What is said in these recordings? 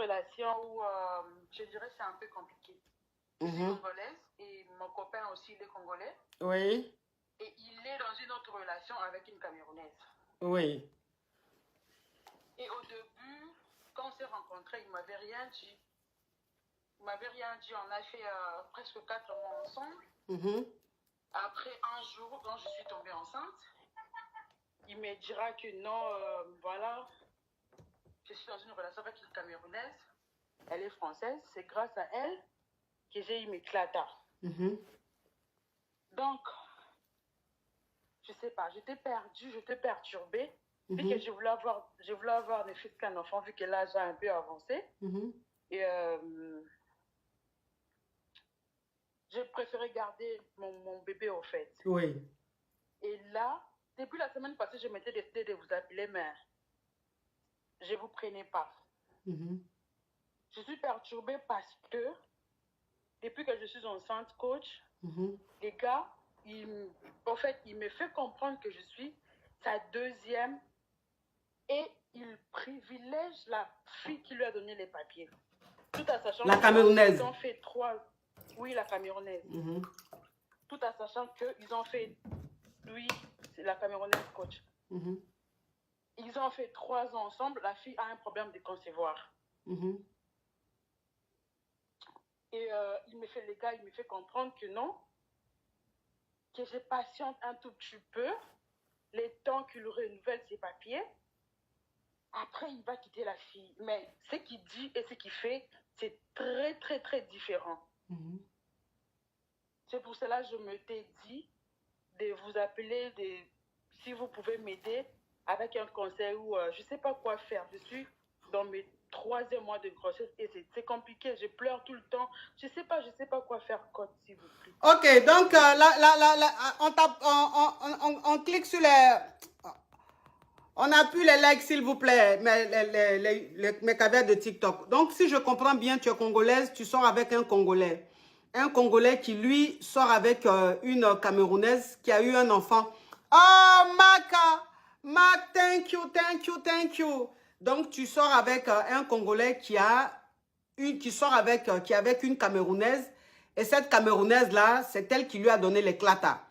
relation où je dirais que c'est un peu compliqué. Je suis congolaise et mon copain aussi, il est congolais. Oui. Et il est dans une autre relation avec une Camerounaise. Oui. Et au début, quand on s'est rencontrés, il ne m'avait rien dit. Il ne m'avait rien dit. On a fait presque 4 mois ensemble. Après un jour, quand je suis tombée enceinte, il me dira que non, voilà, je suis dans une relation avec une Camerounaise. Elle est française. C'est grâce à elle que j'ai eu mes clatas. Donc, je ne sais pas, j'étais perdue, j'étais perturbée. Vu que je voulais avoir ne fût qu'un enfant, vu que l'âge a un peu avancé. Et j'ai préféré garder mon bébé au fait. Oui. Et là, depuis la semaine passée, je m'étais décidé de vous appeler mère. Je ne vous prenais pas. Je suis perturbée parce que depuis que je suis enceinte, coach, les gars, en fait, il me fait comprendre que je suis sa deuxième et il privilège la fille qui lui a donné les papiers. Tout en sachant la Camerounaise. Ils ont fait 3... Oui, la Camerounaise. Tout en sachant qu'ils ont fait... Oui, c'est la Camerounaise, coach. Ils ont fait 3 ans ensemble. La fille a un problème de concevoir. Et il me fait, les gars, il me fait comprendre que non, que je patiente un tout petit peu, les temps qu'il renouvelle ses papiers. Après, il va quitter la fille. Mais ce qu'il dit et ce qu'il fait, c'est très, très, très différent. C'est pour cela que je me t'ai dit de vous appeler, si vous pouvez m'aider avec un conseil ou je ne sais pas quoi faire. Je suis dans mes 3e mois de grossesse et c'est compliqué. Je pleure tout le temps. Je ne sais pas quoi faire, coach, s'il vous plaît. Ok, donc on clique sur les... On appuie les likes, s'il vous plaît, mes caviars de TikTok. Donc, si je comprends bien, tu es congolaise, tu sors avec un Congolais. Un Congolais qui, lui, sort avec une Camerounaise qui a eu un enfant. Oh, Mac, thank you. Donc, tu sors avec un Congolais qui est avec une Camerounaise. Et cette Camerounaise-là, c'est elle qui lui a donné l'éclata.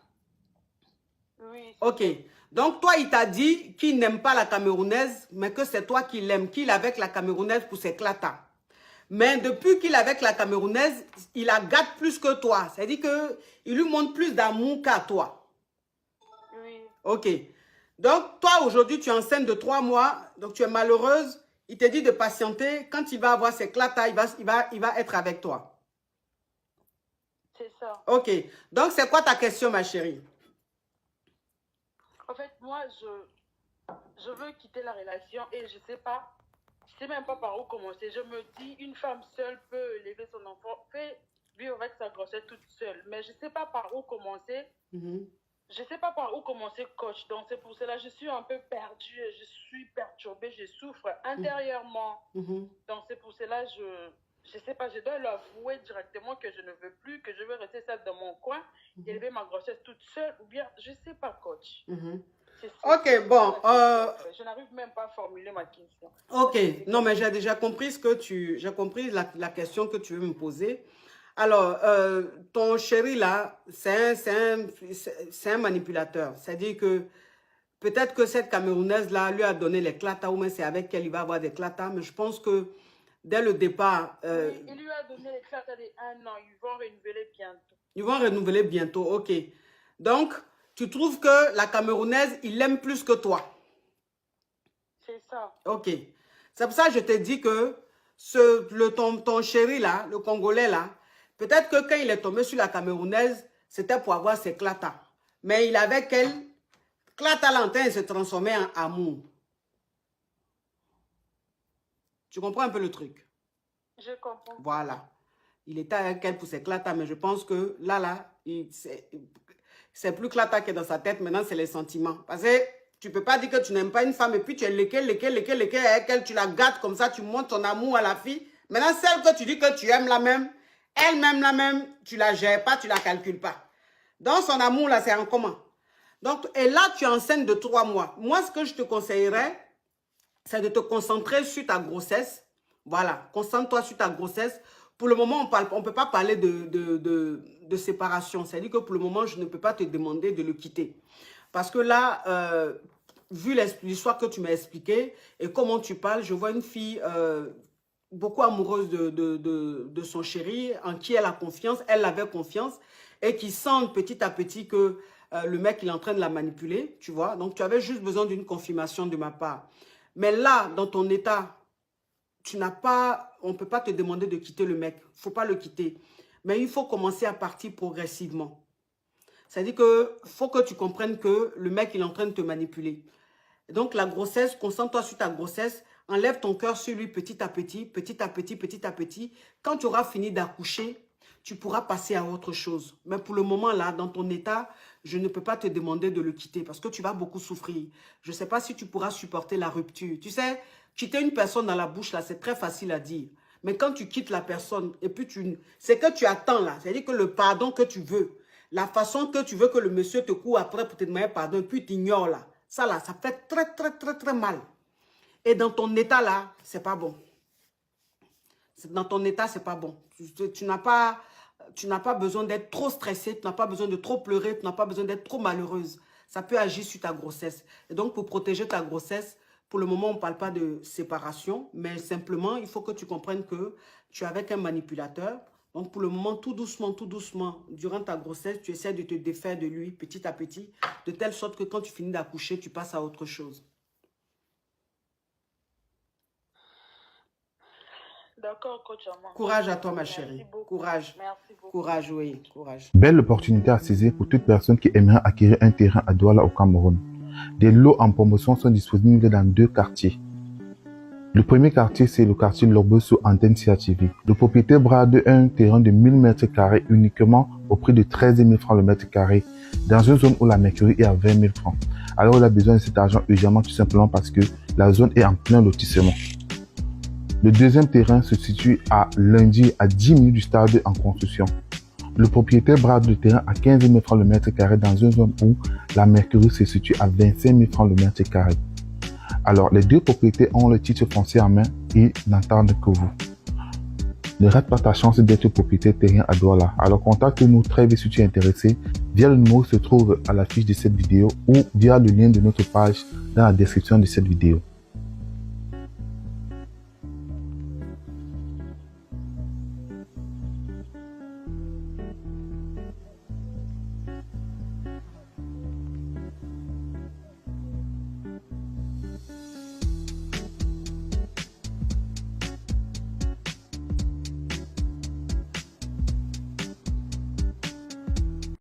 Oui. Ok. Donc, toi, il t'a dit qu'il n'aime pas la Camerounaise, mais que c'est toi qui l'aimes, qu'il est avec la Camerounaise pour ses clatas. Mais depuis qu'il est avec la Camerounaise, il la gâte plus que toi. C'est-à-dire qu'il lui montre plus d'amour qu'à toi. Oui. Ok. Donc, toi, aujourd'hui, tu es enceinte de 3 mois, donc tu es malheureuse. Il te dit de patienter. Quand il va avoir ses clatas, il va être avec toi. C'est ça. Ok. Donc, c'est quoi ta question, ma chérie? En fait, moi, je veux quitter la relation et je sais même pas par où commencer. Je me dis, une femme seule peut élever son enfant, peut vivre avec sa grossesse toute seule. Mais je sais pas par où commencer. Je sais pas par où commencer, coach. Donc, c'est pour cela que je suis un peu perdue, je suis perturbée, je souffre intérieurement. Donc, c'est pour cela que je sais pas, je dois l'avouer directement que je ne veux plus, que je veux rester seule dans mon coin, élever ma grossesse toute seule, ou bien, je sais pas, coach. Ok, bon. Je n'arrive même pas à formuler ma question. Ok, non, mais j'ai déjà compris j'ai compris la question que tu veux me poser. Alors, ton chéri là, c'est un manipulateur. C'est-à-dire que peut-être que cette Camerounaise là lui a donné les clatas, ou même c'est avec elle il va avoir des clatas, mais je pense que dès le départ... Oui, il lui a donné les clatas de 1 an, ils vont renouveler bientôt. Ils vont renouveler bientôt, ok. Donc, tu trouves que la Camerounaise, il l'aime plus que toi? C'est ça. Ok. C'est pour ça que je te dis que ton chéri là, le Congolais là, peut-être que quand il est tombé sur la Camerounaise, c'était pour avoir ses clatas. Mais il avait qu'elle, clata l'antenne se transformait en amour. Tu comprends un peu le truc? Je comprends. Voilà. Il était avec elle pour ses clatas, mais je pense que là, c'est plus clata qui est dans sa tête, maintenant c'est les sentiments. Parce que tu ne peux pas dire que tu n'aimes pas une femme et puis tu es léqué avec elle, tu la gâtes comme ça, tu montres ton amour à la fille. Maintenant, celle que tu dis que tu aimes la même, elle-même la même, tu la gères pas, tu la calcules pas. Donc, son amour là, c'est en commun. Donc, et là, tu es enceinte de 3 mois. Moi, ce que je te conseillerais, c'est de te concentrer sur ta grossesse Voilà, concentre-toi sur ta grossesse. Pour le moment, on ne peut pas parler de séparation. C'est-à-dire que pour le moment, je ne peux pas te demander de le quitter. Parce que là, vu l'histoire que tu m'as expliquée et comment tu parles, je vois une fille beaucoup amoureuse de son chéri, en qui elle a confiance, elle avait confiance, et qui sent petit à petit que le mec, il est en train de la manipuler, tu vois. Donc, tu avais juste besoin d'une confirmation de ma part. Mais là, dans ton état, tu n'as pas, on ne peut pas te demander de quitter le mec. Il ne faut pas le quitter. Mais il faut commencer à partir progressivement. C'est-à-dire qu'il faut que tu comprennes que le mec, il est en train de te manipuler. Donc, la grossesse, concentre-toi sur ta grossesse. Enlève ton cœur sur lui petit à petit, petit à petit, petit à petit. Quand tu auras fini d'accoucher, tu pourras passer à autre chose. Mais pour le moment, là, dans ton état, je ne peux pas te demander de le quitter parce que tu vas beaucoup souffrir. Je ne sais pas si tu pourras supporter la rupture. Tu sais, quitter une personne dans la bouche, là, c'est très facile à dire. Mais quand tu quittes la personne et puis c'est que tu attends, là. C'est-à-dire que le pardon que tu veux, la façon que tu veux que le monsieur te court après pour te demander pardon, et puis tu ignores, là. Ça, là, ça fait très, très, très, très mal. Et dans ton état, là, c'est pas bon. Dans ton état, c'est pas bon. Tu n'as pas besoin d'être trop stressée, tu n'as pas besoin de trop pleurer, tu n'as pas besoin d'être trop malheureuse. Ça peut agir sur ta grossesse. Et donc, pour protéger ta grossesse, pour le moment, on ne parle pas de séparation, mais simplement, il faut que tu comprennes que tu es avec un manipulateur. Donc, pour le moment, tout doucement, durant ta grossesse, tu essaies de te défaire de lui petit à petit, de telle sorte que quand tu finis d'accoucher, tu passes à autre chose. D'accord, coach Amand. Courage à toi, ma chérie. Courage. Merci beaucoup. Courage, oui, courage. Belle opportunité à saisir pour toute personne qui aimerait acquérir un terrain à Douala au Cameroun. Des lots en promotion sont disponibles dans 2 quartiers. Le premier quartier, c'est le quartier Lorbeau-sous Antenne CATV. Le propriétaire brade un terrain de 1000 m² uniquement au prix de 13 000 francs le mètre carré, dans une zone où la mercury est à 20 000 francs. Alors il a besoin de cet argent urgemment, tout simplement parce que la zone est en plein lotissement. Le deuxième terrain se situe à Lundi, à 10 minutes du stade en construction. Le propriétaire brade le terrain à 15 000 francs le mètre carré dans une zone où la mercury se situe à 25 000 francs le mètre carré. Alors, les 2 propriétaires ont le titre foncier en main et n'entendent que vous. Ne rate pas ta chance d'être propriétaire terrain à Douala. Alors, contacte-nous très vite si tu es intéressé via le numéro qui se trouve à la fiche de cette vidéo ou via le lien de notre page dans la description de cette vidéo.